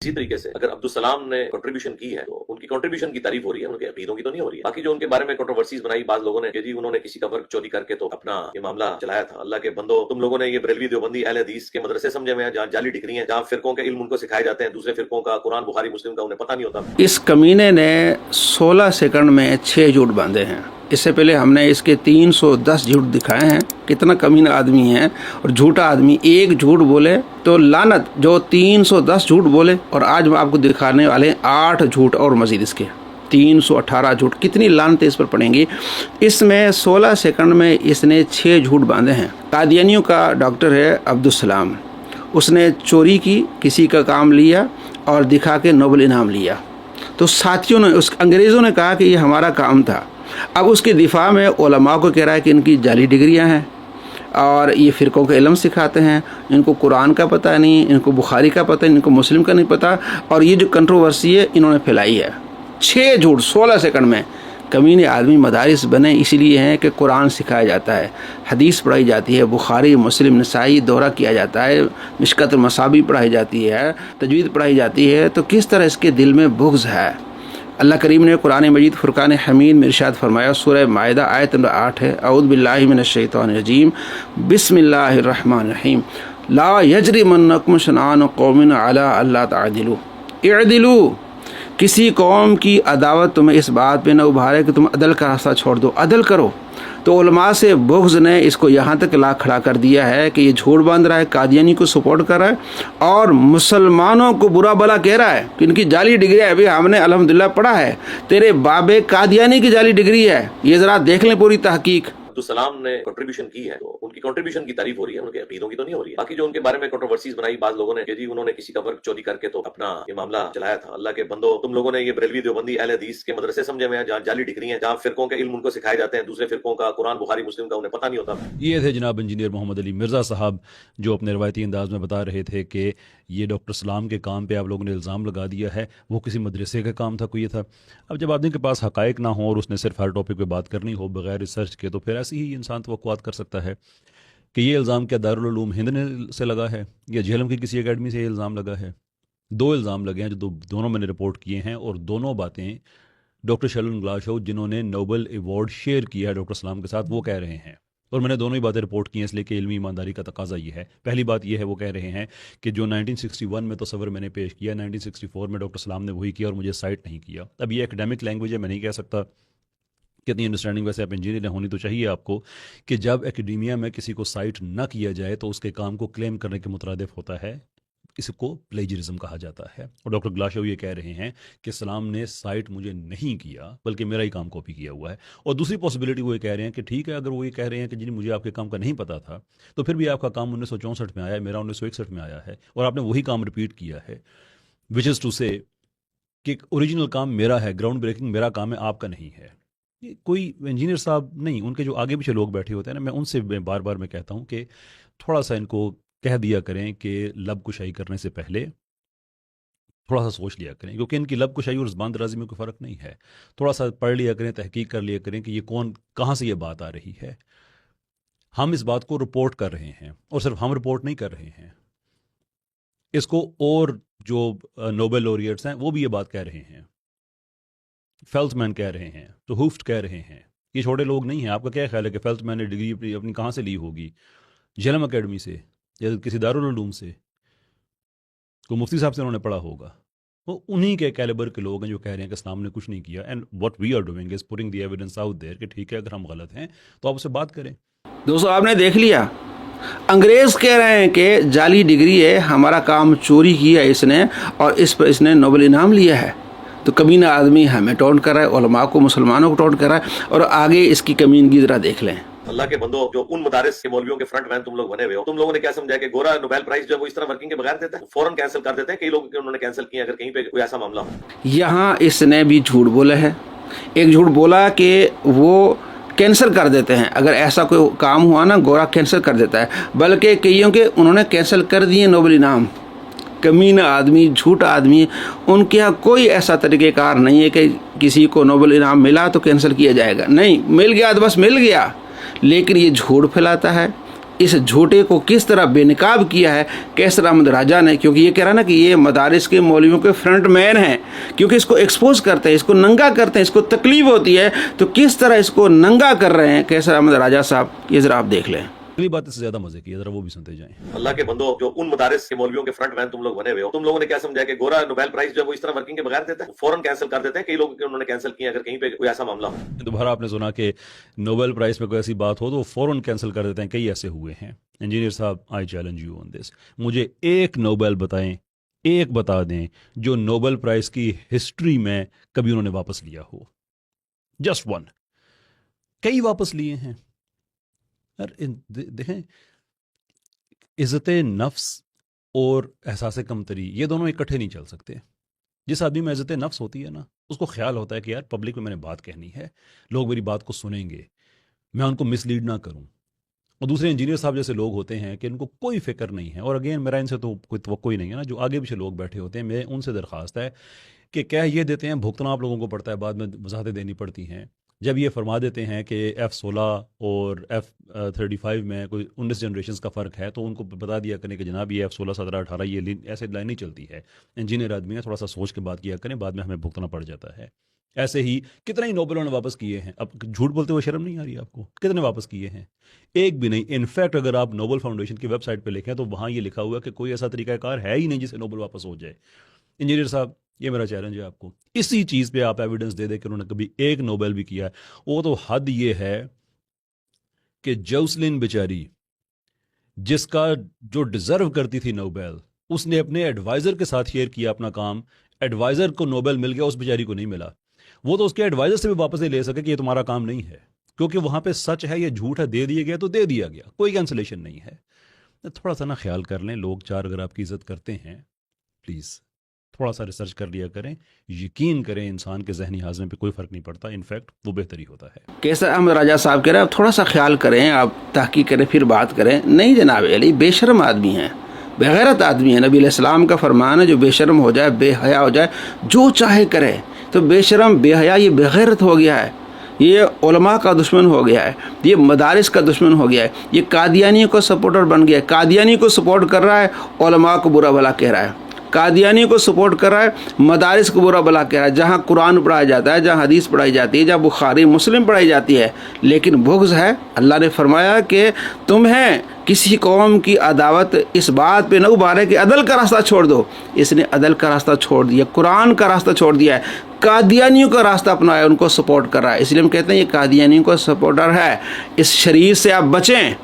इसी तरीके से अगर अब्दुल सलाम ने कंट्रीब्यूशन की है तो उनकी कंट्रीब्यूशन की तारीफ हो रही है, उनके अकीदों की तो नहीं हो रही है। बाकी जो उनके बारे में कंट्रोवर्सीज बनाई बाज लोगों ने कि जी उन्होंने किसी का वर्क चोरी करके तो अपना ये मामला चलाया था, अल्लाह के बंदो तुम लोगों ने ये बरेलवी देवबंदी अहले हदीस के मदरसे समझे हुए हैं जहाँ जाली डिग्री हैं, जहाँ फिरकों के इल्म उनको सिखाए जाते हैं, दूसरे फिरकों का कुरान बुखारी मुस्लिम का उन्हें पता नहीं होता। इस कमीने ने 16 सेकंड में 6 झूठ बांधे हैं। इससे पहले हमने इसके 310 झूठ दिखाए हैं। कितना कमीना आदमी है और झूठा आदमी। एक झूठ बोले तो लानत, जो 310 झूठ बोले। और आज हम आपको दिखाने वाले हैं 8 झूठ और मजीद इसके 318 झूठ। कितनी लानतें इस पर पड़ेंगी। इसमें 16 सेकंड में इसने 6 झूठ बांधे हैं। कादियानियों का डॉक्टर है अब्दुल सलाम, उसने चोरी की, किसी का काम लिया और दिखा के नोबेल इनाम लिया। तो साथियों ने, उस अंग्रेज़ों ने कहा कि ये हमारा काम था। अब उसके दिफा में उलमा को कह रहा है कि इनकी जाली डिग्रियां हैं और ये फ़िरक़ों का इल्म सिखाते हैं, इनको कुरान का पता नहीं, इनको बुखारी का पता नहीं, इनको मुस्लिम का नहीं पता। और ये जो कंट्रोवर्सी है इन्होंने फैलाई है। 6 झूठ 16 सेकंड में। कमीने आदमी मदारिस बने इसलिए हैं कि कुरान सिखाया जाता है, हदीस पढ़ाई जाती है, बुखारी मुस्लिम नसाई दौरा किया जाता है, मिशकत मसाबी पढ़ाई जाती है, तजवीद पढ़ाई जाती है। तो किस तरह इसके दिल में बुग़्ज़ है। अल्लाह करीम ने कुरान मजीद फुरकान हमीद में इरशाद फरमाया, सूरह माइदा आयत नंबर 8 है, औज़ु बिल्लाहि मिनश शैतानिर रजीम, बिस्मिल्लाहिर रहमानिर रहीम, ला यजरिमन्नकुम शनानु कौमिन अला अल्ला तअदिलू इअदिलू। किसी कौम की अदावत तुम्हें इस बात पे न उभारे कि तुम अदल का रास्ता छोड़ दो, अदल करो। तो उलमा से बुग़्ज़ ने इसको यहाँ तक ला खड़ा कर दिया है कि ये झूठ बांध रहा है, कादियानी को सपोर्ट कर रहा है और मुसलमानों को बुरा भला कह रहा है कि इनकी जाली डिग्री है। अभी हमने अल्हम्दुलिल्लाह पढ़ा है, तेरे बाबे कादियानी की जाली डिग्री है, ये ज़रा देख लें पूरी तहकीक। अब्दुल सलाम ने कंट्रीब्यूशन की है तो उनकी कंट्रीब्यूशन की तारीफ हो रही है, उनके अकीदों की तो नहीं हो रही है। बाकी जो उनके बारे में कंट्रोवर्सीज बनाई बाज लोगों ने कि जी उन्होंने किसी का वर्क चोरी करके तो अपना ये मामला चलाया था, अल्लाह के बंदो तुम लोगों ने ये बरेलवी देवबंदी अहले हदीस के मदरसे समझे हुए हैं जहाँ जाली डिग्री हैं, जहाँ फिरकों के इल्म उनको सिखाए जाते हैं, दूसरे फिरकों का कुरान बुखारी मुस्लिम का उन्हें पता नहीं होता। ये थे जनाब इंजीनियर मोहम्मद अली मिर्ज़ा साहब, जो अपने रवायती अंदाज में बता रहे थे कि ये डॉक्टर सलाम के काम पे आप लोगों ने इल्ज़ाम लगा दिया है, वो किसी मदरसे का काम था, कोई ये था। अब जब आदमी के पास हक़ाइक़ ना हो और उसने सिर्फ हर टॉपिक पे बात करनी हो बगैर रिसर्च के, तो फिर ऐसे ही इंसान तवक्कुआत कर सकता है कि ये इल्ज़ाम क्या दारुल उलूम हिंद ने से लगा है या झेलम की किसी एकेडमी से ये इल्ज़ाम लगा है। 2 इल्ज़ाम लगे हैं जो दोनों मैंने रिपोर्ट किए हैं, और दोनों बातें डॉक्टर शैलन ग्लाशो, जिन्होंने नोबेल अवार्ड शेयर किया है डॉक्टर सलाम के साथ, वो कह रहे हैं। और मैंने दोनों ही बातें रिपोर्ट की हैं इसलिए कि इल्मी ईमानदारी का तकाजा ये है। पहली बात ये है, वो कह रहे हैं कि जो 1961 में तस्वर मैंने पेश किया, 1964 में डॉक्टर सलाम ने वही किया और मुझे साइट नहीं किया। अब ये एकेडमिक लैंग्वेज है, मैं नहीं कह सकता कितनी अंडरस्टैंडिंग, वैसे आप इंजीनियर होनी तो चाहिए आपको, कि जब एकेडेमिया में किसी को साइट ना किया जाए तो उसके काम को क्लेम करने के मुतरादिफ होता है, इसको प्लेजरिज्म कहा जाता है। और डॉक्टर ग्लाशो ये कह रहे हैं कि सलाम ने साइट मुझे नहीं किया बल्कि मेरा ही काम कॉपी किया हुआ है। और दूसरी पॉसिबिलिटी वो ये कह रहे हैं कि ठीक है, अगर वो ये कह रहे हैं कि जी मुझे आपके काम का नहीं पता था, तो फिर भी आपका काम 1964 में आया है, मेरा 1961 में आया है, और आपने वही काम रिपीट किया है, विच इज़ टू से कि ओरिजिनल काम मेरा है, ग्राउंड ब्रेकिंग मेरा काम है, आपका नहीं है। ये कोई इंजीनियर साहब नहीं, उनके जो आगे पीछे लोग बैठे होते हैं ना, मैं उनसे बार बार मैं कहता हूँ कि थोड़ा सा इनको कह दिया करें कि लब कुशाई करने से पहले थोड़ा सा सोच लिया करें, क्योंकि इनकी लब कुशाई और ज़बान दराजी में कोई फ़र्क नहीं है। थोड़ा सा पढ़ लिया करें, तहकीक कर लिया करें कि ये कौन, कहाँ से ये बात आ रही है। हम इस बात को रिपोर्ट कर रहे हैं, और सिर्फ हम रिपोर्ट नहीं कर रहे हैं, इसको और जो नोबेल लॉरिएट्स हैं वो भी ये बात कह रहे हैं, फेल्टमैन कह रहे हैं, तो हुफ्ट कह रहे हैं। ये छोटे लोग नहीं हैं। आपका क्या ख्याल है कि फेल्टमैन ने डिग्री अपनी कहाँ से ली होगी? झेलम अकेडमी से या किसी दारुल उलूम से, को मुफ्ती साहब से उन्होंने पढ़ा होगा। वो उन्हीं के कैलिबर के लोग हैं जो कह रहे हैं कि इस्लाम ने कुछ नहीं किया। And what we are doing is putting the evidence out there कि ठीक है, अगर हम गलत हैं तो आप उससे बात करें। दोस्तों, आपने देख लिया, अंग्रेज़ कह रहे हैं कि जाली डिग्री है, हमारा काम चोरी किया इसने और इस पर इसने नोबेल इनाम लिया है। तो कमीना आदमी हमें टॉन्ट कर रहा है, उलमा को, मुसलमानों को टॉन्ट कर रहा है। और आगे इसकी कमीनगी ज़रा देख लें। अल्लाह के बंदो, जो उन मदारिस के मौलवियों के फ्रंट मैन तुम लोग बने हुए हो, तुम लोगों ने क्या समझा कि गोरा नोबेल प्राइज जो है वो इस तरह वर्किंग के बगैर देता है, फौरन कैंसिल कर देते हैं। कई लोग उन्होंने कैंसिल किया अगर कहीं पे कोई ऐसा मामला हो। यहाँ इसने भी झूठ बोला है। एक झूठ बोला कि वो कैंसिल कर देते हैं, अगर ऐसा कोई काम हुआ ना, गोरा कैंसिल कर देता है, बल्कि कईयों के उन्होंने कैंसिल कर दिए नोबेल इनाम। कमीना आदमी, झूठा आदमी, उनके यहाँ कोई ऐसा तरीक़ेकार नहीं है कि किसी को नोबेल इनाम मिला तो कैंसिल किया जाएगा। नहीं, मिल गया तो बस मिल गया। लेकिन ये झूठ फैलाता है, इस झूठे को किस तरह बेनकाब किया है कैसर अहमद राजा ने, क्योंकि ये कह रहा है ना कि ये मदारिस के मौलवियों के फ्रंट मैन हैं, क्योंकि इसको एक्सपोज करते हैं, इसको नंगा करते हैं, इसको तकलीफ होती है, तो किस तरह इसको नंगा कर रहे हैं कैसर अहमद राजा साहब, ये ज़रा आप देख लें। अगली बात इससे ज्यादा मजे की है, जरा वो भी सुनते जाएं। अल्लाह के बंदो, जो उन मदारिस के मौलवियों के फ्रंट मैन तुम लोग बने हुए हो, तुम लोगों ने क्या समझा कि गोरा नोबेल प्राइज जो है वो इस तरह वर्किंग के बगैर देता है, फौरन कैंसिल कर देते हैं। कई लोग उन्होंने कैंसिल किया, अगर कहीं पे कोई ऐसा मामला हो। दोबारा आपने सुना कि नोबेल प्राइज में कोई ऐसी बात हो तो वो फौरन कैंसिल कर देते हैं, कई ऐसे हुए हैं। इंजीनियर साहब, I challenge you on this, मुझे एक नोबेल बताएं, एक बता दें जो नोबेल प्राइज की हिस्ट्री में कभी उन्होंने वापस लिया हो, जस्ट वन। कई वापस लिए हैं। देखें, इज्जत नफ्स और एहसास कमतरी, ये दोनों इकट्ठे नहीं चल सकते। जिस आदमी में इज्जत नफ्स होती है ना, उसको ख्याल होता है कि यार पब्लिक में मैंने बात कहनी है, लोग मेरी बात को सुनेंगे, मैं उनको मिसलीड ना करूं। और दूसरे इंजीनियर साहब जैसे लोग होते हैं कि इनको कोई फिक्र नहीं है, और अगेन मेरा इनसे तो कोई तवक्को ही नहीं है ना, जो आगे पीछे लोग बैठे होते हैं, मैं उनसे दरख्वास्त है कि कह ये देते हैं, भुगतना आप लोगों को पड़ता है, बाद में वजाहतें देनी पड़ती हैं। जब ये फरमा देते हैं कि F-16 और F-35 में कोई 19 जनरेशन का फ़र्क है, तो उनको बता दिया करें कि जनाब ये F-16, 17, 18 ये ऐसे लाइन नहीं चलती है। इंजीनियर आदमी है, थोड़ा सा सोच के बात किया करें, बाद में हमें भुगतना पड़ जाता है। ऐसे ही कितने ही नोबेल उन्होंने वापस किए हैं। अब झूठ बोलते हुए शर्म नहीं आ रही आपको? कितने वापस किए हैं? एक भी नहीं। इनफैक्ट अगर आप नोबेल फाउंडेशन की वेबसाइट पर लिखें तो वहाँ ये लिखा हुआ है कि कोई ऐसा तरीकाकार है ही नहीं जिससे नोबेल वापस हो जाए। इंजीनियर साहब, ये मेरा चैलेंज है आपको, इसी चीज़ पे आप एविडेंस दे दे कि उन्होंने कभी एक नोबेल भी किया है। वो तो हद ये है कि जोसलिन बेचारी, जिसका जो डिजर्व करती थी नोबेल, उसने अपने एडवाइज़र के साथ शेयर किया अपना काम, एडवाइज़र को नोबेल मिल गया, उस बेचारी को नहीं मिला। वो तो उसके एडवाइज़र से भी वापस नहीं ले सके कि ये तुम्हारा काम नहीं है, क्योंकि वहाँ पे सच है, ये झूठ है, दे दिया गया तो दे दिया गया, कोई कैंसिलेशन नहीं है। थोड़ा सा ना ख्याल कर लें, लोग चार अगर आपकी इज्जत करते हैं, प्लीज़ थोड़ा सा रिसर्च कर लिया करें। यकीन करें, इंसान के जहनी हाजमे पे कोई फ़र्क नहीं पड़ता, इनफैक्ट वो बेहतरी होता है। कैसर अहमद राजा साहब कह रहे हैं आप थोड़ा सा ख्याल करें, आप तहकीक करें, फिर बात करें। नहीं जनाब अली, बेशर्म आदमी हैं, बेगैरत आदमी है। नबी अलैहिस्सलाम का फरमान है, जो बेशर्म हो जाए, बेहया हो जाए, जो चाहे करे, तो बेशर्म बेहया ये बेगैरत हो गया है, ये उलमा का दुश्मन हो गया है, ये मदारिस का दुश्मन हो गया है, ये कादियानी को सपोर्टर बन गया है। कादियानी को सपोर्ट कर रहा है, उलमा को बुरा भला कह रहा है। कादियानी को सपोर्ट कर रहा है, मदारिस को बुरा भला कह रहा है। जहाँ कुरान पढ़ाया जाता है, जहाँ हदीस पढ़ाई जाती है, जहाँ बुखारी मुस्लिम पढ़ाई जाती है, लेकिन बुग़्ज़ है। अल्लाह ने फरमाया कि तुम्हें किसी कौम की अदावत इस बात पे न उबारे कि अदल का रास्ता छोड़ दो। इसने अदल का रास्ता छोड़ दिया, कुरान का रास्ता छोड़ दिया है, कादियानियों का रास्ता अपनाया, उनको सपोर्ट कर रहा है। इसलिए हम कहते हैं ये कादियानियों का सपोर्टर है। इस शरीर से आप बचें।